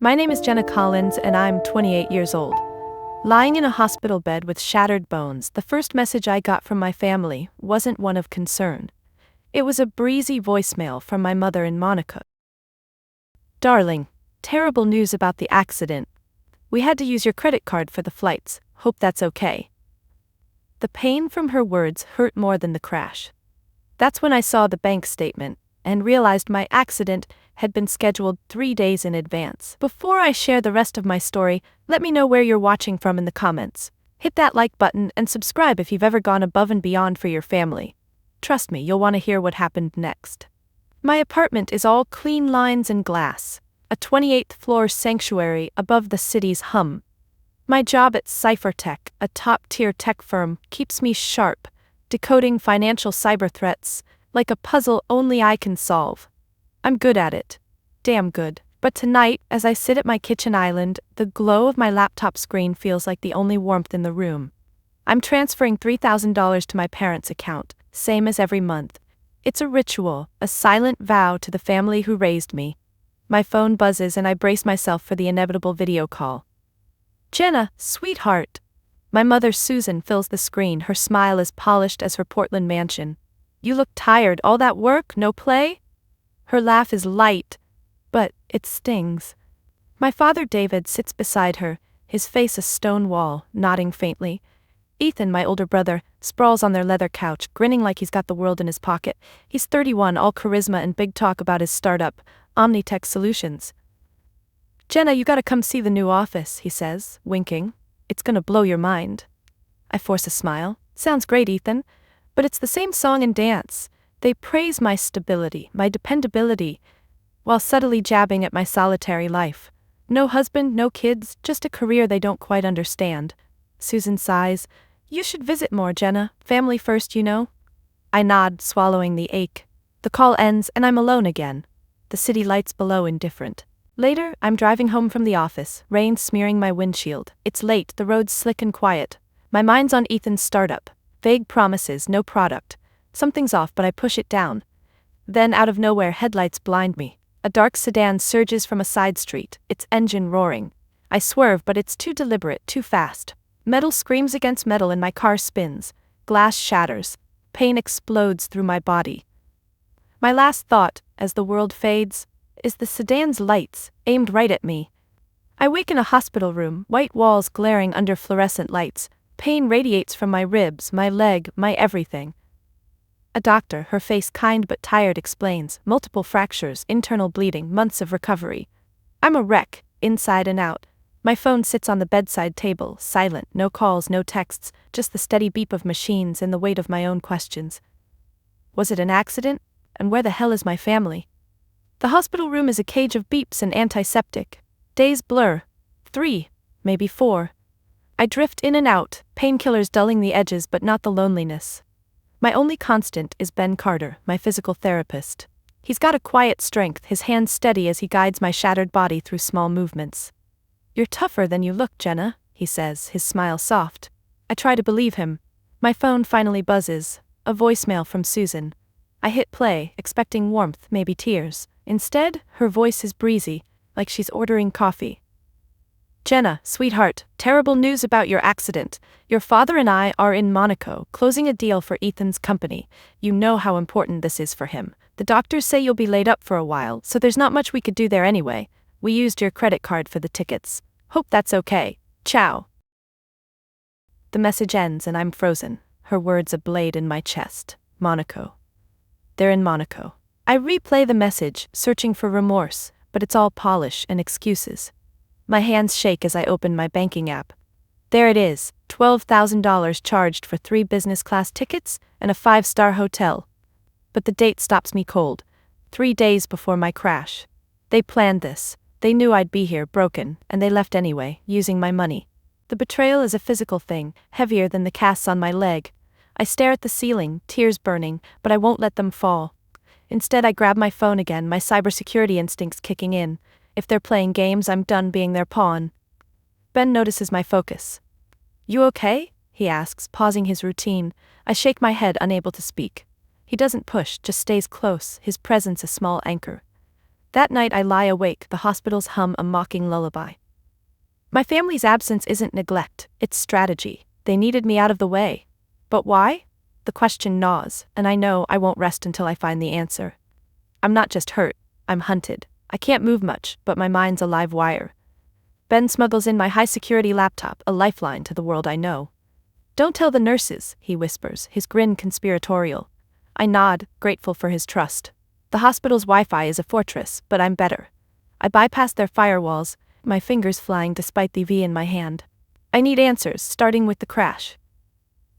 My name is Jenna Collins and I'm 28 years old. Lying in a hospital bed with shattered bones, the first message I got from my family wasn't one of concern. It was a breezy voicemail from my mother in Monaco. "Darling, terrible news about the accident. We had to use your credit card for the flights. Hope that's okay." The pain from her words hurt more than the crash. That's when I saw the bank statement and realized my accident had been scheduled 3 days in advance. Before I share the rest of my story, let me know where you're watching from in the comments. Hit that like button and subscribe if you've ever gone above and beyond for your family. Trust me, you'll want to hear what happened next. My apartment is all clean lines and glass, a 28th floor sanctuary above the city's hum. My job at CypherTech, a top-tier tech firm, keeps me sharp, decoding financial cyber threats like a puzzle only I can solve. I'm good at it. Damn good. But tonight, as I sit at my kitchen island, the glow of my laptop screen feels like the only warmth in the room. I'm transferring $3,000 to my parents' account, same as every month. It's a ritual, a silent vow to the family who raised me. My phone buzzes and I brace myself for the inevitable video call. "Jenna, sweetheart." My mother Susan fills the screen, her smile as polished as her Portland mansion. "You look tired, all that work, no play?" Her laugh is light, but it stings. My father David sits beside her, his face a stone wall, nodding faintly. Ethan, my older brother, sprawls on their leather couch, grinning like he's got the world in his pocket. He's 31, all charisma and big talk about his startup, Omnitech Solutions. "Jenna, you gotta come see the new office," he says, winking. "It's gonna blow your mind." I force a smile. "Sounds great, Ethan. But it's the same song and dance. They praise my stability, my dependability, while subtly jabbing at my solitary life. No husband, no kids, just a career they don't quite understand." Susan sighs. "You should visit more, Jenna. Family first, you know." I nod, swallowing the ache. The call ends and I'm alone again. The city lights below indifferent. Later, I'm driving home from the office, rain smearing my windshield. It's late, the road's slick and quiet. My mind's on Ethan's startup. Vague promises, no product. Something's off, but I push it down. Then, out of nowhere, headlights blind me. A dark sedan surges from a side street, its engine roaring. I swerve, but it's too deliberate, too fast. Metal screams against metal and my car spins. Glass shatters. Pain explodes through my body. My last thought, as the world fades, is the sedan's lights, aimed right at me. I wake in a hospital room, white walls glaring under fluorescent lights. Pain radiates from my ribs, my leg, my everything. A doctor, her face kind but tired, explains, multiple fractures, internal bleeding, months of recovery. I'm a wreck, inside and out. My phone sits on the bedside table, silent, no calls, no texts, just the steady beep of machines and the weight of my own questions. Was it an accident? And where the hell is my family? The hospital room is a cage of beeps and antiseptic. Days blur. 3, maybe 4. I drift in and out, painkillers dulling the edges but not the loneliness. My only constant is Ben Carter, my physical therapist. He's got a quiet strength, his hands steady as he guides my shattered body through small movements. "You're tougher than you look, Jenna," he says, his smile soft. I try to believe him. My phone finally buzzes, a voicemail from Susan. I hit play, expecting warmth, maybe tears. Instead, her voice is breezy, like she's ordering coffee. "Jenna, sweetheart, terrible news about your accident. Your father and I are in Monaco, closing a deal for Ethan's company. You know how important this is for him. The doctors say you'll be laid up for a while, so there's not much we could do there anyway. We used your credit card for the tickets. Hope that's okay. Ciao." The message ends and I'm frozen, her words a blade in my chest. Monaco. They're in Monaco. I replay the message, searching for remorse, but it's all polish and excuses. My hands shake as I open my banking app. There it is, $12,000 charged for 3 business-class tickets and a 5-star hotel. But the date stops me cold. 3 days before my crash. They planned this. They knew I'd be here, broken, and they left anyway, using my money. The betrayal is a physical thing, heavier than the casts on my leg. I stare at the ceiling, tears burning, but I won't let them fall. Instead, I grab my phone again, my cybersecurity instincts kicking in. If they're playing games, I'm done being their pawn. Ben notices my focus. "You okay?" he asks, pausing his routine. I shake my head, unable to speak. He doesn't push, just stays close, his presence a small anchor. That night I lie awake, the hospitals hum a mocking lullaby. My family's absence isn't neglect, it's strategy. They needed me out of the way. But why? The question gnaws, and I know I won't rest until I find the answer. I'm not just hurt, I'm hunted. I can't move much, but my mind's a live wire. Ben smuggles in my high-security laptop, a lifeline to the world I know. "Don't tell the nurses," he whispers, his grin conspiratorial. I nod, grateful for his trust. The hospital's Wi-Fi is a fortress, but I'm better. I bypass their firewalls, my fingers flying despite the V in my hand. I need answers, starting with the crash.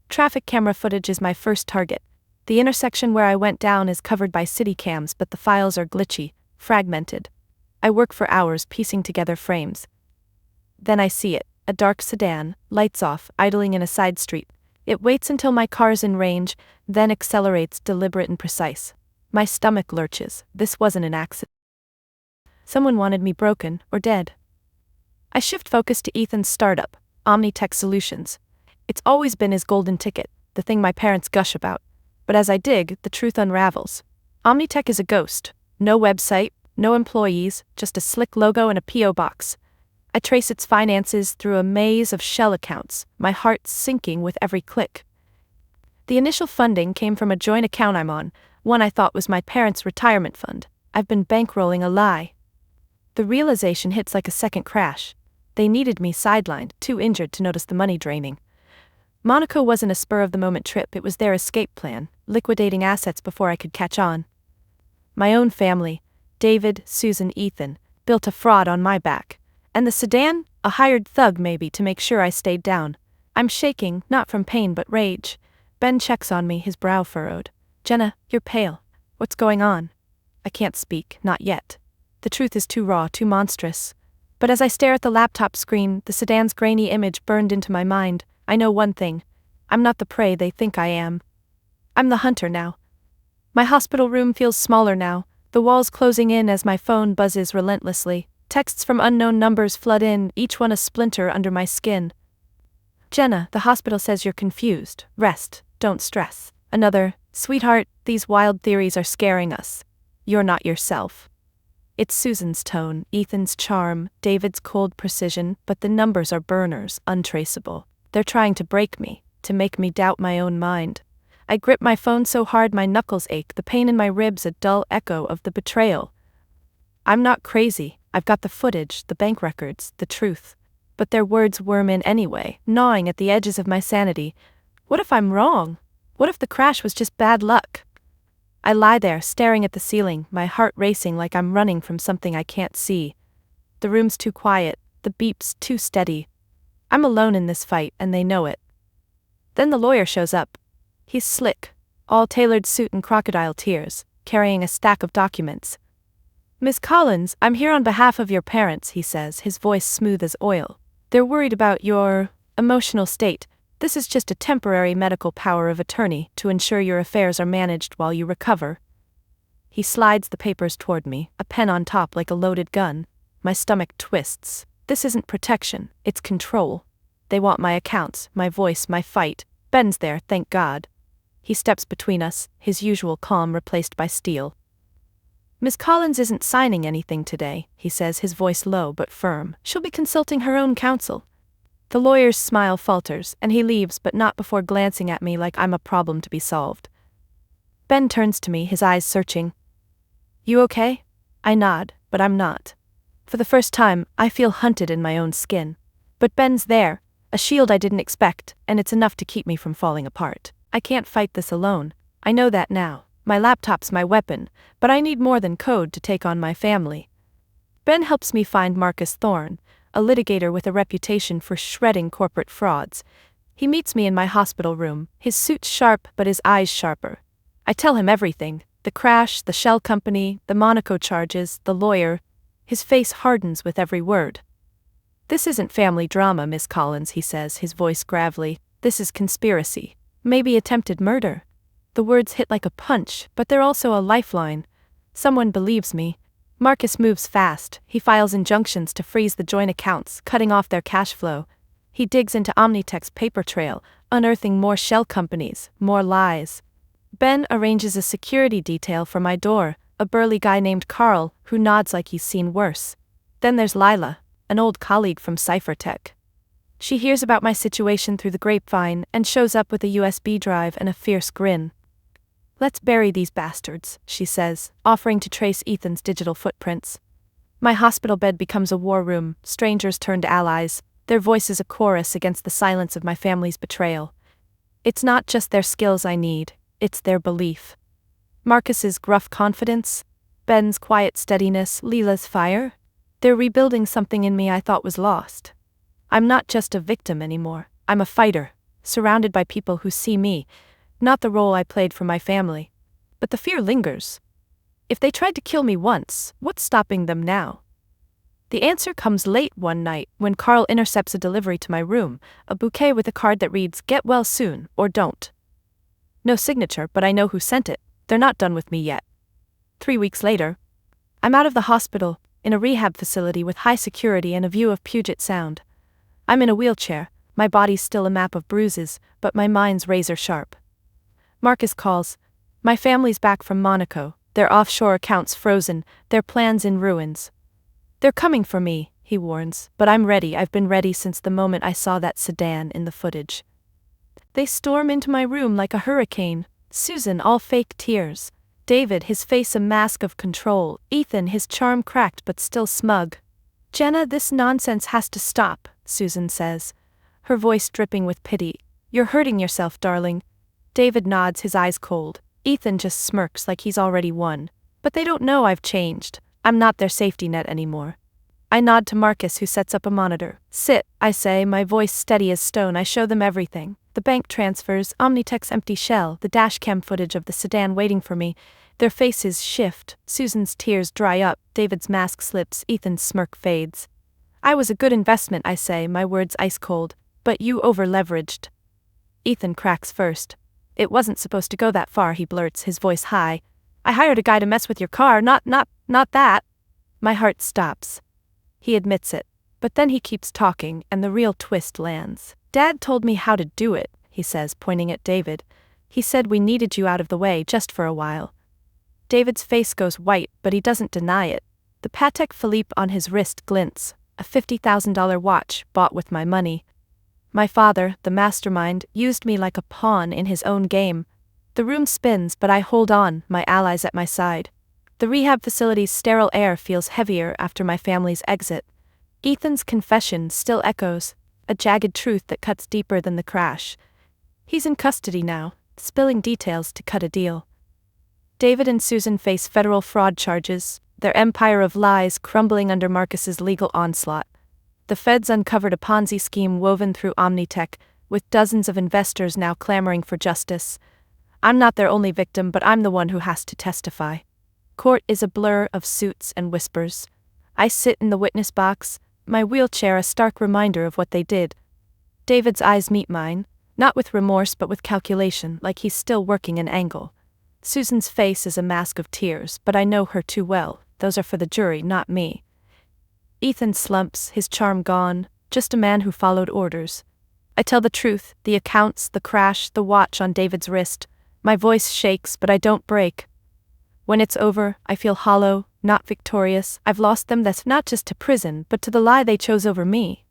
Traffic camera footage is my first target. The intersection where I went down is covered by city cams, but the files are glitchy, fragmented. I work for hours piecing together frames. Then I see it, a dark sedan, lights off, idling in a side street. It waits until my car's in range, then accelerates, deliberate and precise. My stomach lurches. This wasn't an accident. Someone wanted me broken or dead. I shift focus to Ethan's startup, Omnitech Solutions. It's always been his golden ticket, the thing my parents gush about. But as I dig, the truth unravels. Omnitech is a ghost. No website, no employees, just a slick logo and a P.O. box. I trace its finances through a maze of shell accounts, my heart sinking with every click. The initial funding came from a joint account I'm on, one I thought was my parents' retirement fund. I've been bankrolling a lie. The realization hits like a second crash. They needed me sidelined, too injured to notice the money draining. Monaco wasn't a spur-of-the-moment trip, it was their escape plan, liquidating assets before I could catch on. My own family, David, Susan, Ethan, built a fraud on my back. And the sedan, a hired thug maybe to make sure I stayed down. I'm shaking, not from pain but rage. Ben checks on me, his brow furrowed. "Jenna, you're pale. What's going on?" I can't speak, not yet. The truth is too raw, too monstrous. But as I stare at the laptop screen, the sedan's grainy image burned into my mind. I know one thing. I'm not the prey they think I am. I'm the hunter now. My hospital room feels smaller now, the walls closing in as my phone buzzes relentlessly. Texts from unknown numbers flood in, each one a splinter under my skin. "Jenna, the hospital says you're confused. Rest, don't stress." Another, "Sweetheart, these wild theories are scaring us. You're not yourself." It's Susan's tone, Ethan's charm, David's cold precision, but the numbers are burners, untraceable. They're trying to break me, to make me doubt my own mind. I grip my phone so hard my knuckles ache, the pain in my ribs a dull echo of the betrayal. I'm not crazy, I've got the footage, the bank records, the truth. But their words worm in anyway, gnawing at the edges of my sanity. What if I'm wrong? What if the crash was just bad luck? I lie there, staring at the ceiling, my heart racing like I'm running from something I can't see. The room's too quiet, the beeps too steady. I'm alone in this fight, and they know it. Then the lawyer shows up. He's slick, all tailored suit and crocodile tears, carrying a stack of documents. "Miss Collins, I'm here on behalf of your parents," he says, his voice smooth as oil. "They're worried about your emotional state. This is just a temporary medical power of attorney to ensure your affairs are managed while you recover." He slides the papers toward me, a pen on top like a loaded gun. My stomach twists. This isn't protection, it's control. They want my accounts, my voice, my fight. Ben's there, thank God. He steps between us, his usual calm replaced by steel. "Miss Collins isn't signing anything today," he says, his voice low but firm. "She'll be consulting her own counsel." The lawyer's smile falters, and he leaves, but not before glancing at me like I'm a problem to be solved. Ben turns to me, his eyes searching. "You okay?" I nod, but I'm not. For the first time, I feel hunted in my own skin. But Ben's there, a shield I didn't expect, and it's enough to keep me from falling apart. I can't fight this alone. I know that now. My laptop's my weapon, but I need more than code to take on my family. Ben helps me find Marcus Thorne, a litigator with a reputation for shredding corporate frauds. He meets me in my hospital room, his suit sharp but his eyes sharper. I tell him everything, the crash, the shell company, the Monaco charges, the lawyer. His face hardens with every word. "This isn't family drama, Miss Collins," he says, his voice gravely. "This is conspiracy. Maybe attempted murder." The words hit like a punch, but they're also a lifeline. Someone believes me. Marcus moves fast. He files injunctions to freeze the joint accounts, cutting off their cash flow. He digs into Omnitech's paper trail, unearthing more shell companies, more lies. Ben arranges a security detail for my door, a burly guy named Carl, who nods like he's seen worse. Then there's Lila, an old colleague from Cyphertech. She hears about my situation through the grapevine and shows up with a USB drive and a fierce grin. "Let's bury these bastards," she says, offering to trace Ethan's digital footprints. My hospital bed becomes a war room, strangers turned allies, their voices a chorus against the silence of my family's betrayal. It's not just their skills I need, it's their belief. Marcus's gruff confidence, Ben's quiet steadiness, Leela's fire. They're rebuilding something in me I thought was lost. I'm not just a victim anymore, I'm a fighter, surrounded by people who see me, not the role I played for my family. But the fear lingers. If they tried to kill me once, what's stopping them now? The answer comes late one night when Carl intercepts a delivery to my room, a bouquet with a card that reads, "Get well soon, or don't." No signature, but I know who sent it. They're not done with me yet. 3 weeks later, I'm out of the hospital, in a rehab facility with high security and a view of Puget Sound. I'm in a wheelchair, my body's still a map of bruises, but my mind's razor sharp. Marcus calls. My family's back from Monaco, their offshore accounts frozen, their plans in ruins. "They're coming for me," he warns, but I'm ready. I've been ready since the moment I saw that sedan in the footage. They storm into my room like a hurricane, Susan all fake tears, David his face a mask of control, Ethan his charm cracked but still smug. "Jenna, this nonsense has to stop," Susan says, her voice dripping with pity. "You're hurting yourself, darling." David nods, his eyes cold. Ethan just smirks like he's already won. But they don't know I've changed. I'm not their safety net anymore. I nod to Marcus, who sets up a monitor. "Sit," I say, my voice steady as stone. I show them everything. The bank transfers, Omnitech's empty shell, the dashcam footage of the sedan waiting for me. Their faces shift, Susan's tears dry up, David's mask slips, Ethan's smirk fades. "I was a good investment," I say, my words ice cold. "But you over-leveraged." Ethan cracks first. "It wasn't supposed to go that far," he blurts, his voice high. "I hired a guy to mess with your car, not that." My heart stops. He admits it. But then he keeps talking, and the real twist lands. "Dad told me how to do it," he says, pointing at David. "He said we needed you out of the way just for a while." David's face goes white, but he doesn't deny it. The Patek Philippe on his wrist glints, a $50,000 watch bought with my money. My father, the mastermind, used me like a pawn in his own game. The room spins, but I hold on, my allies at my side. The rehab facility's sterile air feels heavier after my family's exit. Ethan's confession still echoes, a jagged truth that cuts deeper than the crash. He's in custody now, spilling details to cut a deal. David and Susan face federal fraud charges, their empire of lies crumbling under Marcus's legal onslaught. The feds uncovered a Ponzi scheme woven through Omnitech, with dozens of investors now clamoring for justice. I'm not their only victim, but I'm the one who has to testify. Court is a blur of suits and whispers. I sit in the witness box, my wheelchair a stark reminder of what they did. David's eyes meet mine, not with remorse but with calculation, like he's still working an angle. Susan's face is a mask of tears, but I know her too well. Those are for the jury, not me. Ethan slumps, his charm gone, just a man who followed orders. I tell the truth, the accounts, the crash, the watch on David's wrist. My voice shakes, but I don't break. When it's over, I feel hollow, not victorious. I've lost them, that's not just to prison, but to the lie they chose over me.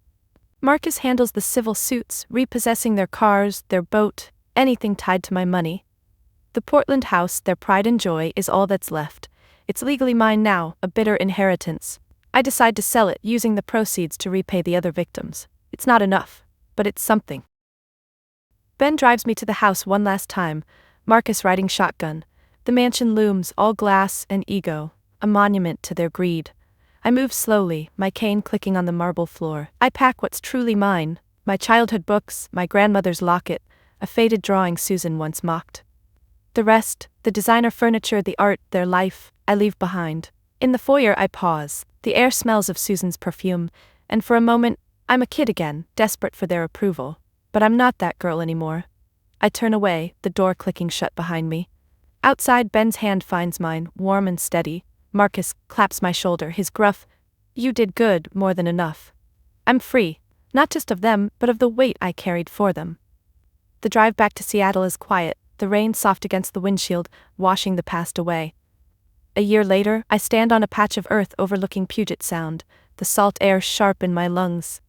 Marcus handles the civil suits, repossessing their cars, their boat, anything tied to my money. The Portland house, their pride and joy, is all that's left. It's legally mine now, a bitter inheritance. I decide to sell it, using the proceeds to repay the other victims. It's not enough, but it's something. Ben drives me to the house one last time, Marcus riding shotgun. The mansion looms, all glass and ego, a monument to their greed. I move slowly, my cane clicking on the marble floor. I pack what's truly mine, my childhood books, my grandmother's locket, a faded drawing Susan once mocked. The rest, the designer furniture, the art, their life, I leave behind. In the foyer I pause, the air smells of Susan's perfume, and for a moment, I'm a kid again, desperate for their approval. But I'm not that girl anymore. I turn away, the door clicking shut behind me. Outside, Ben's hand finds mine, warm and steady. Marcus claps my shoulder, his gruff, "You did good, more than enough." I'm free, not just of them, but of the weight I carried for them. The drive back to Seattle is quiet, the rain soft against the windshield, washing the past away. A year later, I stand on a patch of earth overlooking Puget Sound, the salt air sharp in my lungs.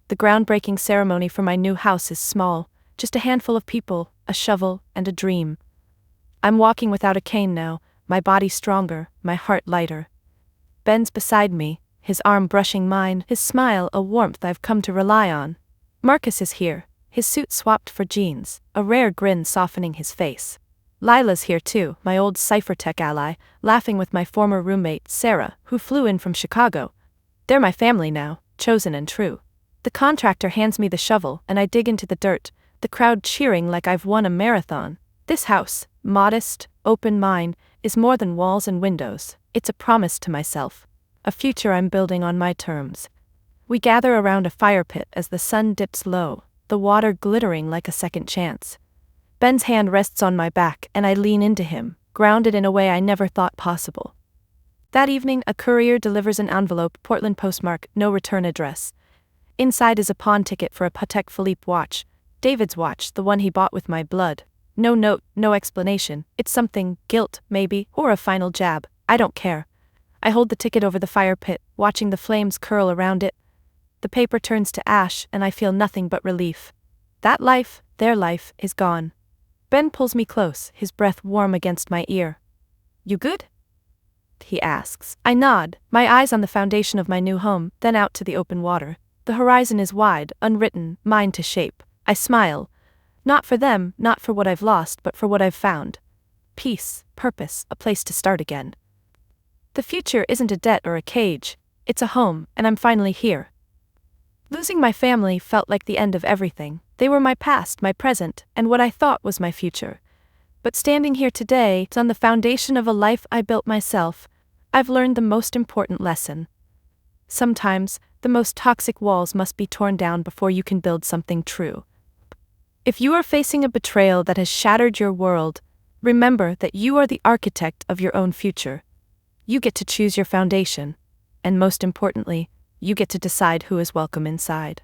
The groundbreaking ceremony for my new house is small, just a handful of people, a shovel, and a dream. I'm walking without a cane now, my body stronger, my heart lighter. Ben's beside me, his arm brushing mine, his smile a warmth I've come to rely on. Marcus is here, his suit swapped for jeans, a rare grin softening his face. Lila's here too, my old cyphertech ally, laughing with my former roommate, Sarah, who flew in from Chicago. They're my family now, chosen and true. The contractor hands me the shovel, and I dig into the dirt, the crowd cheering like I've won a marathon. This house, modest, open mine, is more than walls and windows. It's a promise to myself. A future I'm building on my terms. We gather around a fire pit as the sun dips low, the water glittering like a second chance. Ben's hand rests on my back and I lean into him, grounded in a way I never thought possible. That evening, a courier delivers an envelope, Portland postmark, no return address. Inside is a pawn ticket for a Patek Philippe watch, David's watch, the one he bought with my blood. No note, no explanation. It's something, guilt, maybe, or a final jab. I don't care. I hold the ticket over the fire pit, watching the flames curl around it. The paper turns to ash, and I feel nothing but relief. That life, their life, is gone. Ben pulls me close, his breath warm against my ear. You good? He asks. I nod, my eyes on the foundation of my new home, then out to the open water. The horizon is wide, unwritten, mine to shape. I smile. Not for them, not for what I've lost, but for what I've found. Peace, purpose, a place to start again. The future isn't a debt or a cage. It's a home, and I'm finally here. Losing my family felt like the end of everything. They were my past, my present, and what I thought was my future. But standing here today, on the foundation of a life I built myself, I've learned the most important lesson. Sometimes, the most toxic walls must be torn down before you can build something true. If you are facing a betrayal that has shattered your world, remember that you are the architect of your own future. You get to choose your foundation, and most importantly, you get to decide who is welcome inside.